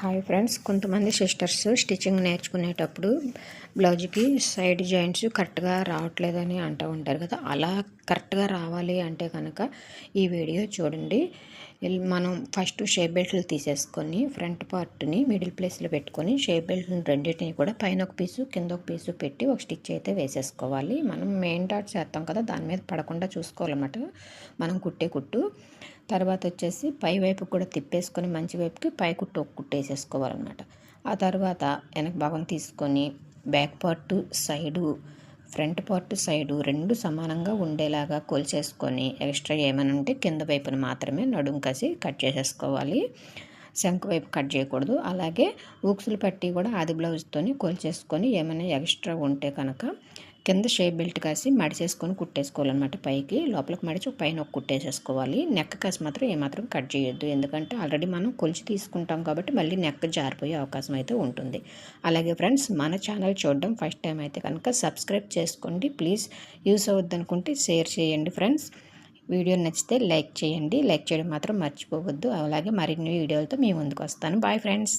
Hi friends, కొంతమంది sisters stitching నేర్చుకునేటప్పుడు బ్లౌజ్కి సైడ్ జాయింట్స్ కరెక్ట్గా రావట్లేదని అంటూ ఉంటారు కదా. అలా కరెక్ట్గా రావాలి అంటే కనుక ఈ వీడియో చూడండి. మనం ఫస్ట్ షేప్ బెల్ట్లు తీసేసుకొని ఫ్రంట్ పార్ట్ని మిడిల్ ప్లేస్లో పెట్టుకొని షేప్ బెల్ట్ని రెండింటిని కూడా పైన ఒక పీసు కింద ఒక పీసు పెట్టి ఒక స్టిచ్ అయితే వేసేసుకోవాలి. మనం మెయిన్ డాట్స్ వేస్తాం కదా, దాని మీద పడకుండా చూసుకోవాలన్నమాట మనం కుట్టే కుట్టు. తర్వాత వచ్చేసి పై వైపు కూడా తిప్పేసుకొని మంచి వైపుకి పై కుట్టు ఒక కుట్టు వేసేసుకోవాలన్నమాట. ఆ తర్వాత వెనక భాగం తీసుకొని back part side front part side రెండు సమానంగా ఉండేలాగా కొలిచేసుకొని ఎక్స్ట్రా ఏమైనా ఉంటే కింద వైపున మాత్రమే నడుం కసి కట్ చేసేసుకోవాలి. శంకు వైపు కట్ చేయకూడదు. అలాగే ఊక్సులు పట్టి కూడా ఆది బ్లౌజ్తోని కొలిచేసుకొని ఏమైనా ఎక్స్ట్రా ఉంటే కనుక కింద షేప్ బెల్ట్ కాసి మడిచేసుకొని కుట్టేసుకోవాలన్నమాట. పైకి లోపలికి మడిచి పైన ఒక కుట్టేసేసుకోవాలి. నెక్ కాసి మాత్రం ఏమాత్రం కట్ చేయొద్దు, ఎందుకంటే ఆల్రెడీ మనం కొలిచి తీసుకుంటాం కాబట్టి మళ్ళీ నెక్ జారిపోయే అవకాశం అయితే ఉంటుంది. అలాగే ఫ్రెండ్స్, మన ఛానల్ చూడడం ఫస్ట్ టైం అయితే కనుక సబ్స్క్రైబ్ చేసుకోండి ప్లీజ్. యూస్ అవుద్ది అనుకుంటే షేర్ చేయండి ఫ్రెండ్స్. వీడియో నచ్చితే లైక్ చేయండి, లైక్ చేయడం మాత్రం మర్చిపోవద్దు. అలాగే మరిన్ని వీడియోలతో మీ ముందుకు వస్తాను. Bye friends.